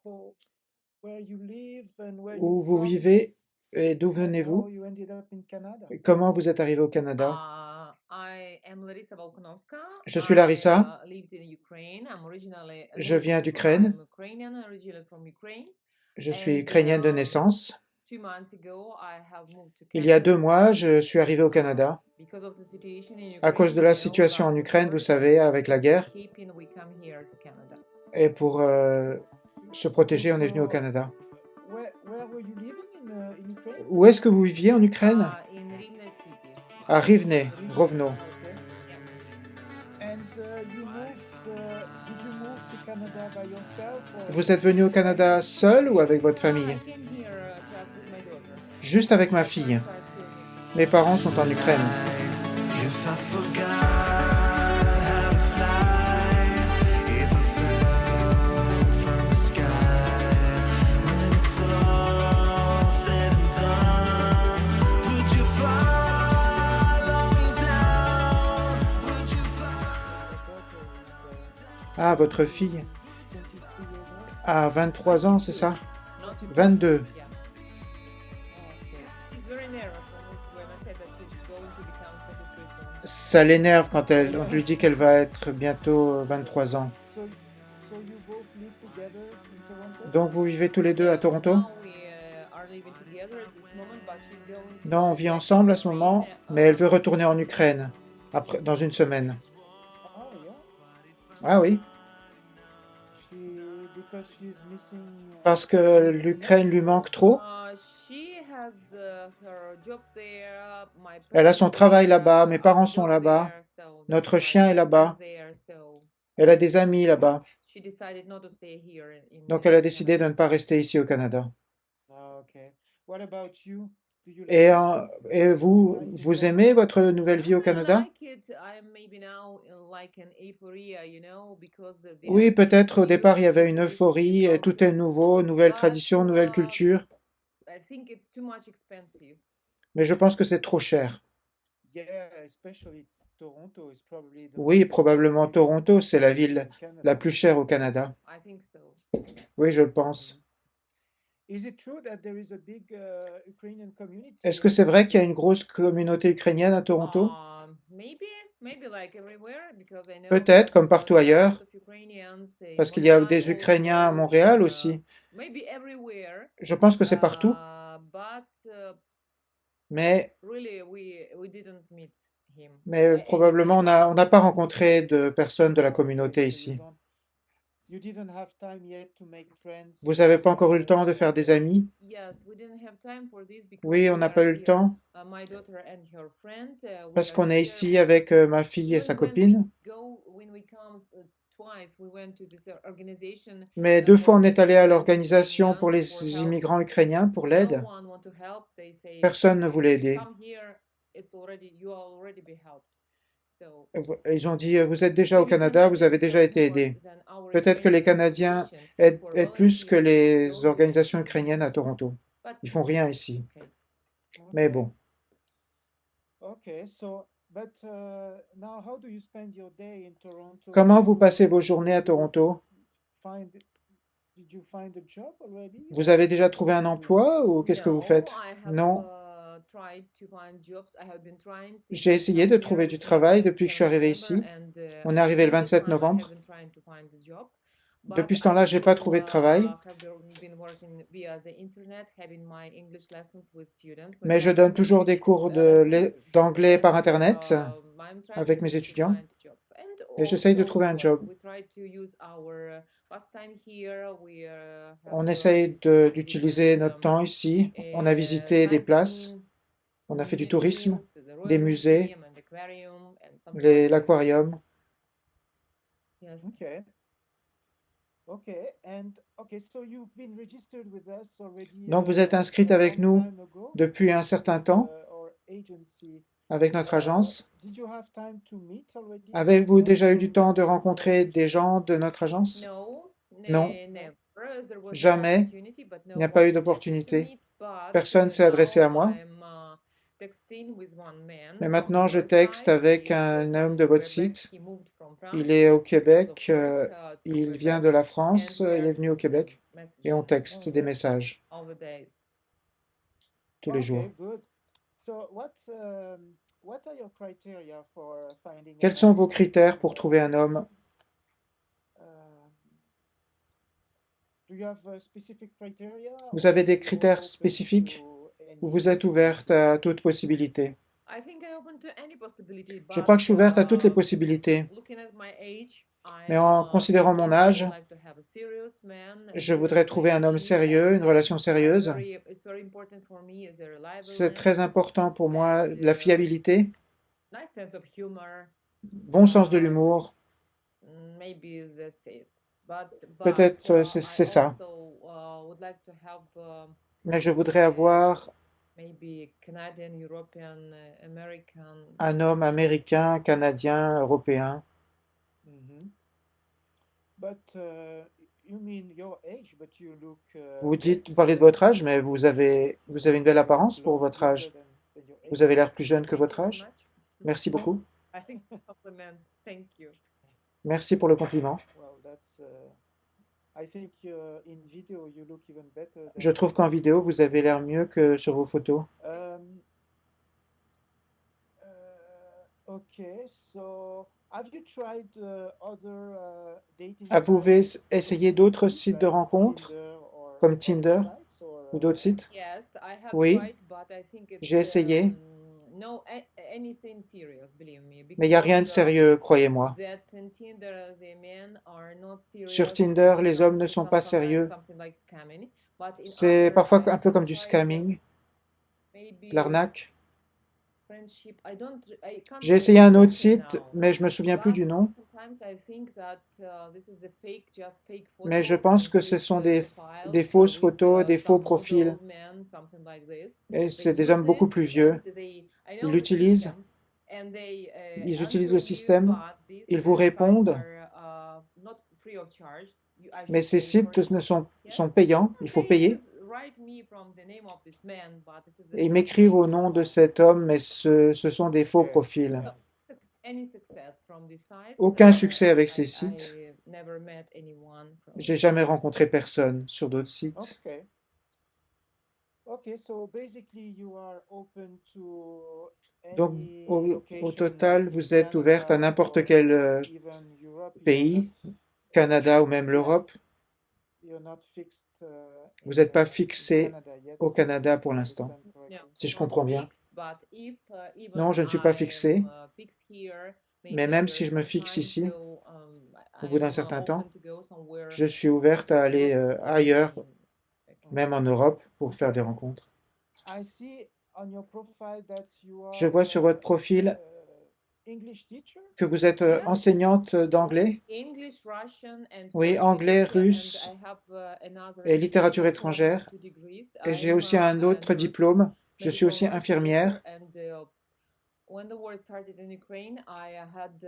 for where you live and where you're Où vous from vivez et d'où and how venez-vous? you ended up in Canada. Comment vous êtes arrivé au Canada? I am Larissa Volkanovska. Je suis Larissa, Lived in Ukraine. I'm originally je viens I'm d'Ukraine, Ukrainian, originally from Ukraine. je suis And ukrainienne de naissance. 2 months ago, I have moved to Il y a Canada 2 mois, je suis arrivé au Canada. because of the situation in À cause Ukraine. de la situation en Ukraine, vous savez, avec la guerre, We come here to Canada. et pour se protéger, on est venu au Canada. Where were you living in Ukraine? Où est-ce que vous viviez en Ukraine? In Rivne City. À Rivne, Rovno. Okay. And you moved, did you move to Canada by yourself or Vous êtes venu au Canada seul ou avec votre famille? I came here to act with my daughter. Juste avec ma fille. Are still in Mes parents sont en Ukraine. If I forgot how to fly, if I fell from the sky, when it's all said and done, would you follow me down? Would you follow? Ah, votre fille 23 years old? a 23 ans, c'est ça? Not too 22. Yeah. She's very nervous when I said that she's going to become 23 soon. Ça l'énerve quand on lui dit qu'elle va être bientôt 23 ans. So you both live together in Toronto? Donc vous vivez tous les deux à Toronto? Now we are living together at this moment, but she's going to Non, on vit ensemble à ce moment, mais elle veut retourner en Ukraine après, dans une semaine. Oh yeah. Ah oui, Because she's missing parce que l'Ukraine lui manque trop. She has her job there. My Elle a son parents travail are là-bas, mes parents sont là-bas, there, so notre my chien est là-bas, there, so elle a des amis là-bas. she decided not to stay here in Donc elle a décidé de ne pas rester ici au Canada. Oh, okay. What about you? Do you Et, like et vous, vous aimez votre nouvelle vie au Canada? Oui, peut-être au départ il y avait une euphorie, et tout est nouveau, nouvelle tradition, nouvelle culture, mais je pense que c'est trop cher. Yeah, especially Toronto is probably the Oui, most probablement expensive Toronto, c'est la ville in Canada. la plus chère au Canada. Oui, je le pense. Is it true that there is a big Ukrainian community? Est-ce que c'est vrai qu'il y a une grosse communauté ukrainienne à Toronto? Peut-être, comme partout ailleurs, parce qu'il y a des Ukrainiens à Montréal aussi. Je pense que c'est partout, mais probablement on n'a pas rencontré de personnes de la communauté ici. You didn't have time yet to make friends. Vous n'avez pas encore eu le temps de faire des amis? Oui, on n'a pas eu le temps parce qu'on est ici avec ma fille et sa copine. Mais 2 fois on est allé à l'organisation pour les immigrants ukrainiens pour l'aide. Personne ne voulait aider. Ils ont dit, vous êtes déjà au Canada, vous avez déjà été aidé. Peut-être que les Canadiens aident plus que les organisations ukrainiennes à Toronto. Ils font rien ici. Mais bon. Okay, so but now how do you spend your day in Toronto? Comment vous passez vos journées à Toronto? Did you find a job already? Vous avez déjà trouvé un emploi ou qu'est-ce que vous faites? Non. J'ai essayé de trouver du travail depuis que je suis arrivé ici. On est arrivé le 27 novembre. Depuis ce temps-là, je n'ai pas trouvé de travail. Mais je donne toujours des cours d'anglais par Internet avec mes étudiants. Et j'essaye de trouver un job. On essaye d'utiliser notre temps ici. On a visité des places. On a fait du tourisme, des musées, l'aquarium. Okay. Okay, and okay, so you've been registered with us already. Donc vous êtes inscrite avec nous depuis un certain temps avec notre agence. Did you have time to meet already? Avez-vous déjà eu du temps de rencontrer des gens de notre agence? Non, jamais. Il n'y a pas eu d'opportunité. Personne s'est adressé à moi. Mais maintenant, je texte avec un homme de votre site. Il est au Québec, il vient de la France, il est venu au Québec et on texte des messages tous les jours. Okay, good. So what are your criteria for finding a Quels sont man? vos critères pour trouver un homme? Um, do you have specific criteria Vous avez des or you are critères open spécifiques to any ou vous êtes possibility? ouverte à toute possibilité? Je crois que je suis ouverte à toutes les possibilités, mais en considérant mon âge, je voudrais trouver un homme sérieux, une relation sérieuse. C'est très important pour moi, la fiabilité, bon sens de l'humour. Peut-être c'est ça. Mais je voudrais avoir un homme américain, canadien, européen. Mhm. But you mean your age, but you look Vous parlez de votre âge, mais vous avez une belle apparence pour votre âge. Vous avez l'air plus jeune que votre âge. Merci beaucoup. Merci pour le compliment. Well, that's I think in video you look even better than Je trouve qu'en vidéo, vous avez l'air mieux que sur vos photos. Okay, so have you tried other dating Avez-vous sites, essayé d'autres sites de like rencontres, Tinder or comme other Tinder sites, or ou d'autres sites? Oui, j'ai essayé, mais il n'y a rien de sérieux, croyez-moi. Sur Tinder, les hommes ne sont pas sérieux. C'est parfois un peu comme du scamming, de l'arnaque. J'ai essayé un autre site, mais je me souviens plus du nom. Mais je pense que ce sont des fausses photos, des faux profils. Et c'est des hommes beaucoup plus vieux. Ils l'utilisent. Ils utilisent le système. Ils vous répondent. Mais ces sites sont payants. Il faut payer. Et ils m'écrivent au nom de cet homme, mais ce sont des faux profils. Aucun succès avec ces sites. J'ai jamais rencontré personne sur d'autres sites. Okay. Okay, so basically you are open to Donc, any au location total, in vous êtes ouverte à Canada n'importe or quel even Europe. pays, Canada ou même l'Europe. You're not fixed, Vous n'êtes pas in fixé Canada yet, au Canada pour if I l'instant, understand correctly. si je comprends bien. Non, je ne suis pas fixé, mais même si je me fixe ici, au bout d'un certain temps, je suis ouverte à aller ailleurs, même en Europe, pour faire des rencontres. I see on your profile that you Je are vois sur votre profil English teacher. que vous êtes enseignante d'anglais. Oui, anglais, russe et littérature étrangère. Et j'ai aussi un autre diplôme. Je suis aussi infirmière.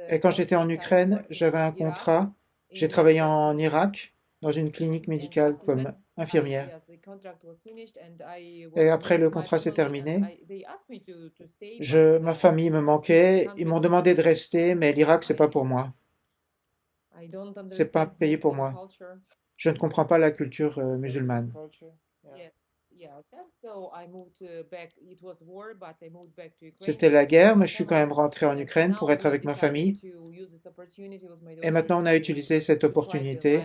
Et quand j'étais en Ukraine, j'avais un contrat. J'ai travaillé en Irak, dans une clinique médicale comme infirmière. Et après le contrat s'est terminé, ma famille me manquait. Ils m'ont demandé de rester, mais l'Irak, c'est pas pour moi. C'est pas payé pour moi. Je ne comprends pas la culture musulmane. Culture. Yeah. C'était la guerre, mais je suis quand même rentré en Ukraine pour être avec ma famille. Et maintenant, on a utilisé cette opportunité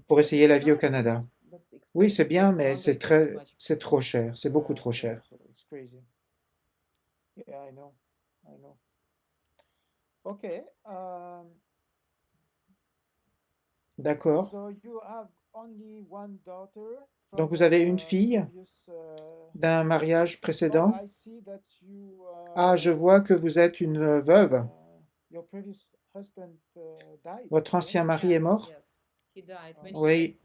pour essayer la vie au Canada. Oui, c'est bien, mais c'est trop cher. C'est beaucoup trop cher. It's crazy. Yeah, I know. Okay. D'accord. So you have only one daughter Donc from vous avez une the fille previous, d'un mariage précédent. I see that you, Ah, je vois que vous êtes une veuve. Your previous husband died. Votre ancien mari est mort? Oui, Oui,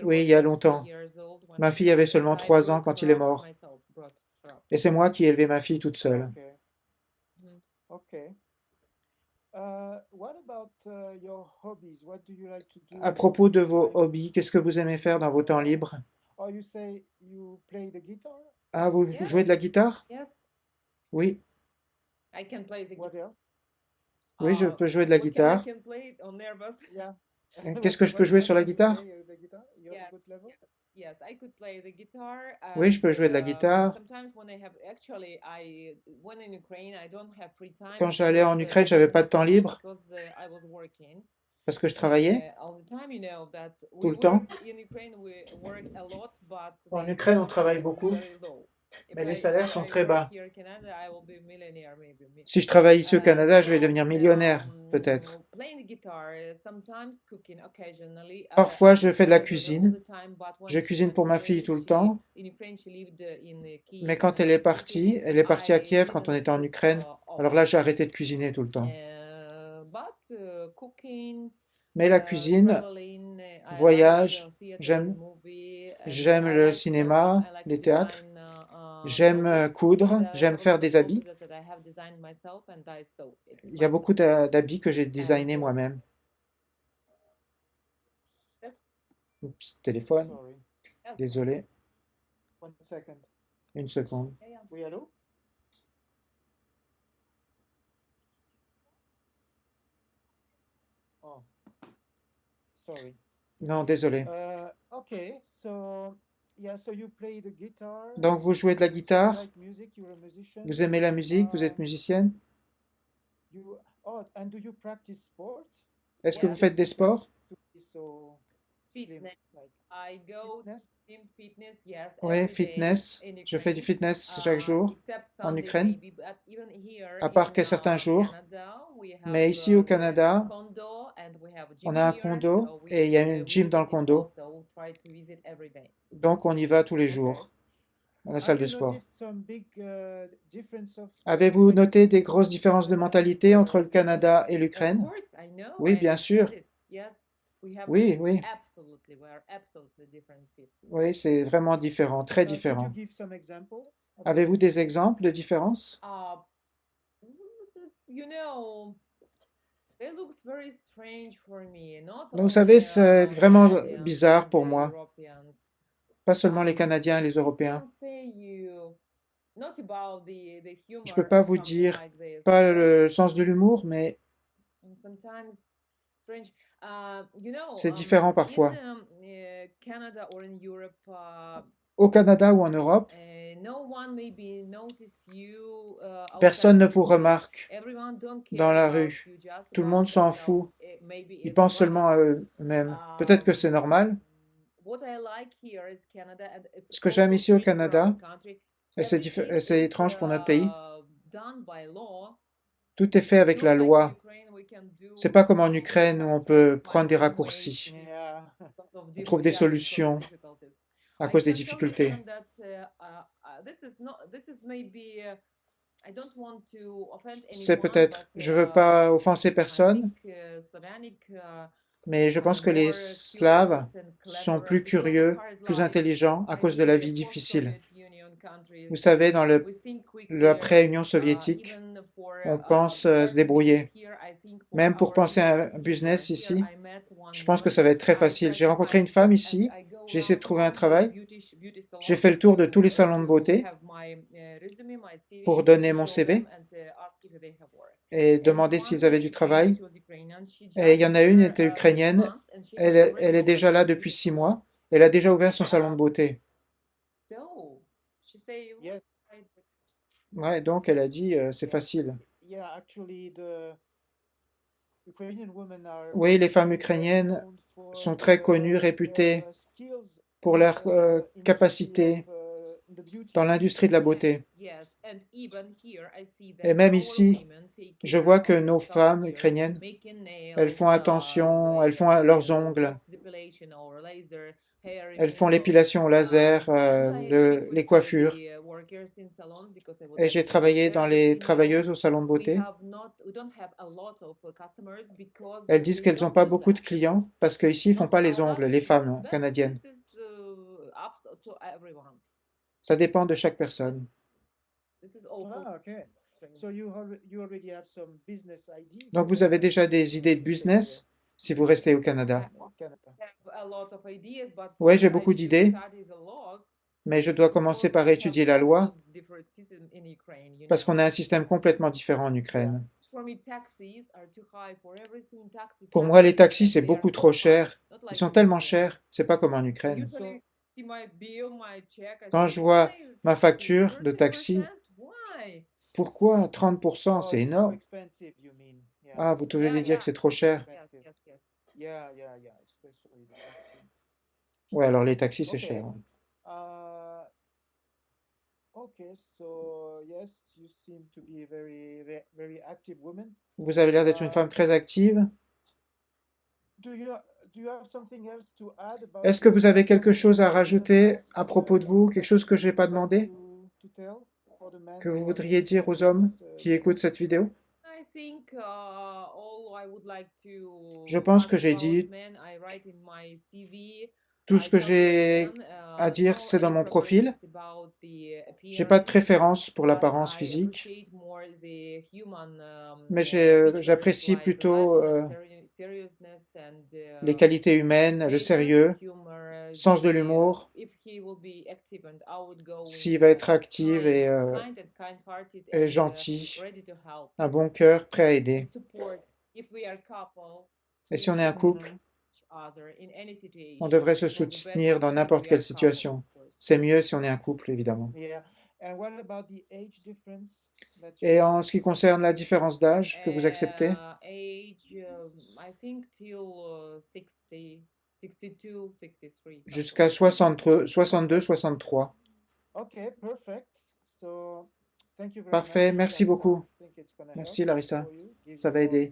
oui, il y a longtemps. Ma fille avait seulement 3 ans quand il est mort. Et c'est moi qui ai élevé ma fille toute seule. Okay. What about your hobbies? What do you like to do À in propos de your vos time? hobbies, qu'est-ce que vous aimez faire dans vos temps libres? Or you say you play the guitar? Ah, vous jouez de la guitare? Yes, Oui, I can play the What guitar. else? oui, je peux jouer de la What can I guitare. can play it on Airbus? Yeah. Qu'est-ce que je peux jouer sur la guitar? The guitar? You're Yeah, a good level? Yes, I could play the guitar. Oui, je And peux jouer de la guitare. sometimes when I have actually, when in Ukraine, I don't have free time Quand j'allais en because, Ukraine, j'avais pas de temps free time libre because I was working parce que je travaillais all the time. You know that tout we le temps. work in Ukraine. We work a lot, but En the Ukraine, on salary travaille is beaucoup, very low. If mais les I salaires sont très work bas. here in Canada, I will be millionaire maybe. Si je travaille ici au Canada, je vais So, devenir millionnaire, peut-être. playing the guitar, sometimes cooking occasionally. Parfois, je fais de la Never all cuisine. the time, but Je cuisine when pour ma she fille left, tout le temps. in Ukraine, she lived in Kyiv, Mais quand elle est partie à Kiev quand on était en Ukraine. Alors là, j'ai arrêté de cuisiner tout le temps. But cooking, Mais la cuisine, traveling, I voyage, like theater j'aime, and movie, and j'aime I le like cinéma, I like les to théâtres, design j'aime clothes. coudre, There are j'aime a faire lot des of habits. clothes that I have designed myself and I sew it Il y a beaucoup myself. d'habits que j'ai designés And moi-même. Oups, téléphone, Sorry. désolé, 1 second. une seconde. Oui, allô? Oh, sorry. Non, désolé. Okay, so yeah, so you play the guitar. Donc, vous jouez de la You guitare, like music, you're a musician. vous aimez la musique, vous êtes musicienne. And do you practice sport? Est-ce que vous Yes. faites des sports? To be so slim, Fitness. like I go to fitness? gym fitness, yes, Oui, every day fitness. in Je fais du Ukraine. fitness chaque jour Except en Sunday Ukraine, maybe, but even here à part in que certains jours. Canada, we Mais have ici au the Canada, condo and we have a on gym a un here, condo so et il y a we une gym dans le visit it condo. also, try to visit every day. Donc, on y va tous les Okay. jours à la Have salle de you sport. noticed some big difference of Avez-vous noté mentalities des grosses différences de mentalité entre le Canada et Of l'Ukraine? course, I know, Oui, I bien understand sûr. it. Yes, we have Oui, oui, absolutely, we are absolutely different people. oui, c'est vraiment différent, très Could you différent. give some example of Avez-vous des exemples de différences? You know, it looks very strange for me. Not Donc, vous savez, only c'est vraiment Canadians bizarre and pour the moi. Europeans. Pas seulement les Canadiens et les Européens. Can't say you not about the Je humor peux pas or vous something dire like this, pas but le sens de l'humour, mais sometimes strange. You know, c'est différent parfois. in Canada or in Europe, Au Canada ou en Europe, no one maybe notice you personne outside ne the vous street. remarque Everyone don't dans care la about rue. you, just Tout le about monde s'en themselves. fout. Maybe Ils it's pensent seulement à nice. eux-mêmes. Peut-être que c'est normal. What I like here is Canada, and it's Ce que j'aime also ici au strange for our Canada, country. et c'est Everything c'est is étrange pour notre pays, done by law. tout est fait avec Not la like in loi. Ukraine, we can do C'est pas comme en some Ukraine où on cuts peut and prendre des find some ways raccourcis. Yeah. because of On trouve des because of solutions difficulties. à I cause des can difficultés. tell you even that this is maybe I don't want to offend C'est anyone, peut-être, but je veux pas offenser I personne, think Slavonic mais je are pense que les more Slaves curious and sont clever plus because of curieux, hard plus life. intelligents à I cause de think la the vie difficile. post-Soviet Union countries, Vous savez, dans we think quickly, l'après-Union soviétique, even for on pense se start débrouiller. business here. I think for Même pour our penser à business un here, business here ici, I met one je pense que woman. ça va être très I facile. tried J'ai to rencontré find une femme job and ici, I go j'ai essayé de around trouver un all the travail, beauty j'ai salons fait le tour de tous les salons de to beauté have my resume, my CV, pour to donner mon show them CV and ask if they have work. et And demander one s'ils avaient was du Ukrainian, travail. she was Ukrainian. She Et il y just en a une, here elle était 6 ukrainienne, months and she has already elle est opened déjà là a depuis beauty 6 salon. mois, elle a déjà ouvert son salon de beauté. So she say, Yes. Ouais, donc elle a dit, c'est facile. Yeah, actually, the Ukrainian women are Oui, les femmes very well ukrainiennes known for sont très connues, their réputées skills pour in leur industry capacité of the beauty. dans l'industrie de la beauté. yes, and even here I see Et that même our ici, women take je care vois of que nos themselves femmes here, ukrainiennes, making elles nails, font attention, elles font leurs ongles, depilation or laser, hair elles font removal. l'épilation au laser, And I speak les with coiffures. the workers in salon because I would Et like j'ai to travaillé work there. dans They les say, no, travailleuses au salon de beauté. we don't have a lot of customers because Elles disent they qu'elles n'ont don't pas do beaucoup de that. clients parce qu'ici, ils font Not pas les a lot, ongles, les femmes but canadiennes. this is up to everyone. Ça dépend de chaque personne. This is also Ah, okay. So you already have some business ideas. Donc, vous avez déjà des idées de business si vous restez au Canada. Canada. have a lot of ideas, but Ouais, j'ai since I beaucoup d'idées. study the laws, Mais je dois commencer par étudier la loi parce qu'on a un système complètement différent en Ukraine. Pour moi, les taxis, c'est beaucoup trop cher. Ils sont tellement chers, c'est pas comme en Ukraine. Quand je vois ma facture de taxi, pourquoi 30%, c'est énorme. Ah, vous voulez dire que c'est trop cher? Ouais, alors les taxis, c'est cher. Vous avez l'air d'être une femme très active. Est-ce que vous avez quelque chose à rajouter à propos de vous, quelque chose que je n'ai pas demandé, que vous voudriez dire aux hommes qui écoutent cette vidéo? Je pense que j'ai dit tout ce que j'ai à dire, c'est dans mon profil. Je n'ai pas de préférence pour l'apparence physique, mais j'apprécie plutôt les qualités humaines, le sérieux, sens de l'humour. S'il va être actif et gentil, un bon cœur, prêt à aider. Et si on est un couple, on devrait se soutenir dans n'importe quelle situation. C'est mieux si on est un couple, évidemment. Et en ce qui concerne la différence d'âge que vous acceptez? Jusqu'à 62, 63. Parfait, merci beaucoup. Merci Larissa, ça va aider.